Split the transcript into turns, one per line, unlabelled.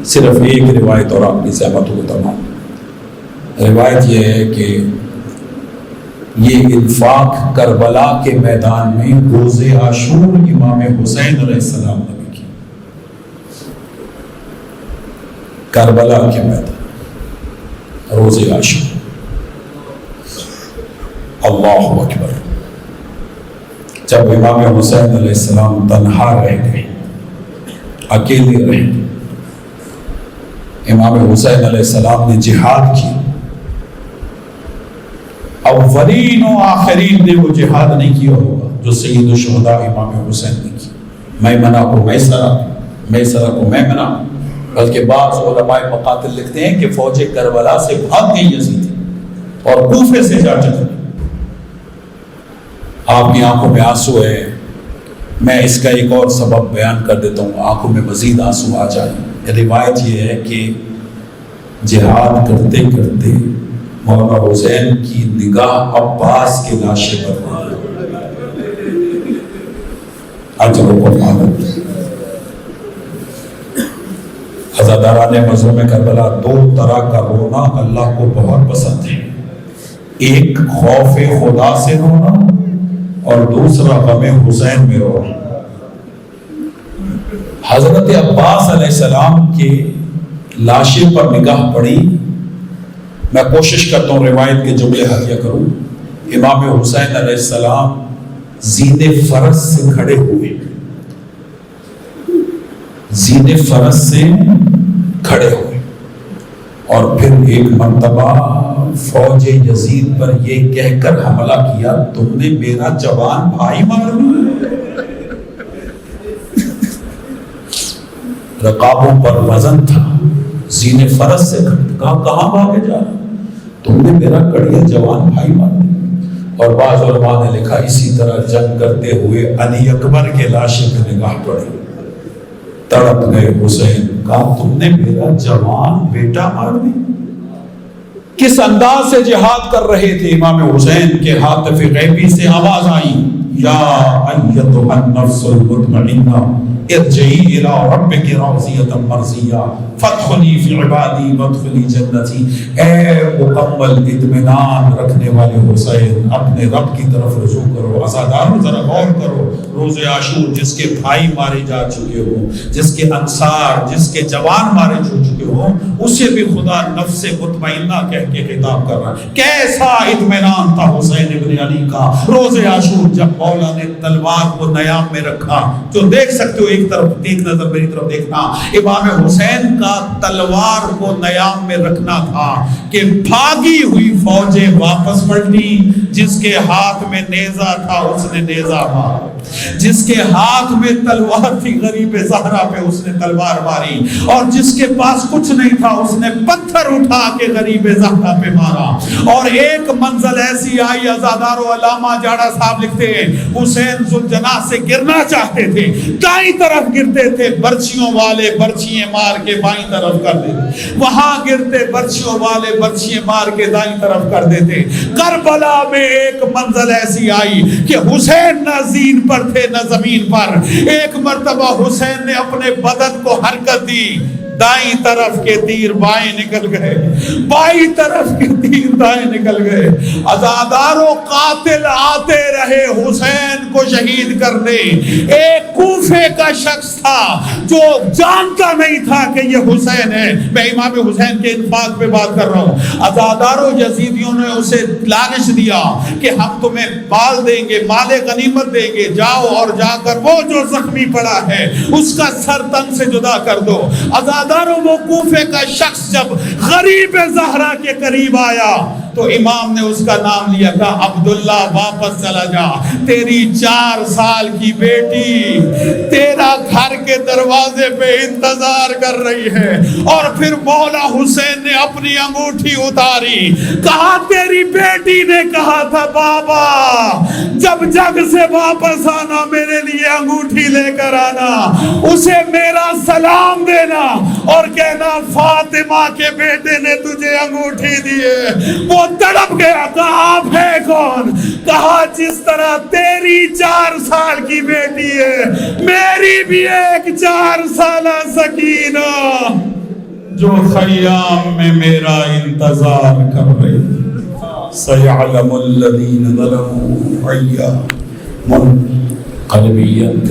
صرف ایک روایت اور آپ کی زحمت کو تمام روایت یہ ہے کہ یہ انفاق کربلا کے میدان میں روز عاشور امام حسین علیہ السلام نے کی. کربلا کے میدان روز عاشور. اللہ اکبر. جب امام حسین علیہ السلام تنہا رہ گئے, اکیلے رہ گئے, امام حسین علیہ السلام نے جہاد کی. اولین و آخرین نے وہ جہاد نہیں کیا ہوگا جو سید الشہداء امام حسین نے کی. میمنہ کو میسرہ, میسرہ کو میمنہ. بلکہ بعض علماء مقاتل لکھتے ہیں کہ فوج کربلا سے بھاگ گئی یزید اور کوفے سے جا چکی. آپ کی آنکھوں میں آنسو ہے, میں اس کا ایک اور سبب بیان کر دیتا ہوں, آنکھوں میں مزید آنسو آ جائیں. روایت یہ ہے کہ جہاد کرتے کرتے مولانا حسین کی نگاہ عباس کے لاشے پر اجر و مغفرت. عزاداران مظلوم کربلا, دو طرح کا رونا اللہ کو بہت پسند ہے. ایک خوف خدا سے رونا اور دوسرا غم حسین میں رونا. حضرت عباس علیہ السلام کے لاشے پر نگاہ پڑی. میں کوشش کرتا ہوں روایت کے جملے حالیہ کروں. امام حسین علیہ السلام زین فرس سے کھڑے ہوئے, زین فرس سے کھڑے ہوئے, اور پھر ایک مرتبہ فوج یزید پر یہ کہہ کر حملہ کیا, تم نے میرا جوان بھائی مار دیا. رقابوں پر وزن تھا, زین فرس سے کہا کہاں بھاگے جا رہا, تم نے میرا کڑیا جوان بھائی مار دیا. اور بعض علماء نے لکھا اسی طرح جنگ کرتے ہوئے علی اکبر کے لاشے پہ نگاہ پڑی, تڑپ گئے حسین, کہا تم نے میرا جوان بیٹا مار دیا. کس انداز سے جہاد کر رہے تھے امام حسین کے ہاتف غیبی سے آواز آئی, یا ایتھا النفس المطمئنہ ارجعی الی ربک راضیۃ مرضیہ فادخلی فی عبادی وادخلی جنتی. اے مکمل اطمینان رکھنے والے حسین, اپنے رب کی طرف رجوع کرو. عزاداروں ذرا غور کرو, روز عاشور جس کے بھائی مارے جا چکے ہوں, جس کے انصار, جس کے جوان مارے جا چکے ہوں, اسے بھی خدا نفس مطمئنہ کہہ کے خطاب کر رہا ہے. کیسا اطمینان تھا حسین ابن علی کا روز عاشور جب مولا نے تلوار کو نیام میں رکھا. جو دیکھ سکتے ہو, ایک طرف ایک نظر میری طرف دیکھنا, امام حسین کا تلوار کو نیام میں رکھنا تھا کہ بھاگی ہوئی فوجیں واپس پلٹی. جس کے ہاتھ میں نیزہ تھا اس نے نیزہ مارا, جس کے ہاتھ میں تلوار تھی غریب زہرا پہ اس نے تلوار ماری, اور جس کے پاس کچھ نہیں تھا اس نے پتھر اٹھا کے غریب زہرا پہ مارا. اور ایک منزل ایسی آئی, عزادار و علامہ جاڑا صاحب لکھتے ہیں, حسین ذوالجناح سے گرنا چاہتے تھے, دائیں طرف گرتے تھے, برچھیوں والے برچھیاں مار کے بائیں طرف کر دیتے, وہاں گرتے برچھیوں والے برچھیاں مار کے دائیں طرف کر دیتے. کربلا میں ایک منزل ایسی آئی کہ حسین نہ زین پر تھے نہ زمین پر. ایک مرتبہ حسین نے اپنے بدن کو حرکت دی, دائیں طرف کے تیر بائیں نکل گئے, بائیں طرف کے تیر دائیں نکل گئے. عزاداروں قاتل آتے رہے حسین کو شہید کرنے. ایک کوفے کا شخص تھا جو جانتا نہیں تھا کہ یہ حسین ہے. میں امام حسین کے انفاق پہ بات کر رہا ہوں. عزاداروں یزیدیوں نے اسے لالچ دیا کہ ہم تمہیں مال دیں گے, مال غنیمت دیں گے, جاؤ اور جا کر وہ جو زخمی پڑا ہے اس کا سر تن سے جدا کر دو. عزاداروں وہ کوفے کا شخص جب غریب زہرا کے قریب آیا تو امام نے اس کا نام لیا, کہا عبداللہ واپس چلا جا, تیری 4 سال کی بیٹی تیرا گھر کے دروازے پہ انتظار کر رہی ہے. اور پھر مولا حسین نے اپنی انگوٹھی اتاری, کہا تیری بیٹی نے کہا تھا بابا جب جگ سے واپس آنا میرے لیے انگوٹھی لے کر آنا, اسے میرا سلام دینا اور کہنا فاطمہ کے بیٹے نے تجھے انگوٹھی دی ہے. وہ تڑپ گیا, کہا آپ ہے کون؟ کہا جس طرح تیری 4 سال کی بیٹی ہے میری بھی ایک 4 سالہ سکینہ. جو خیام میں میرا انتظار کر رہے سَيَعْلَمُ الَّذِينَ ظَلَمُوا أَيَّ منقلبیت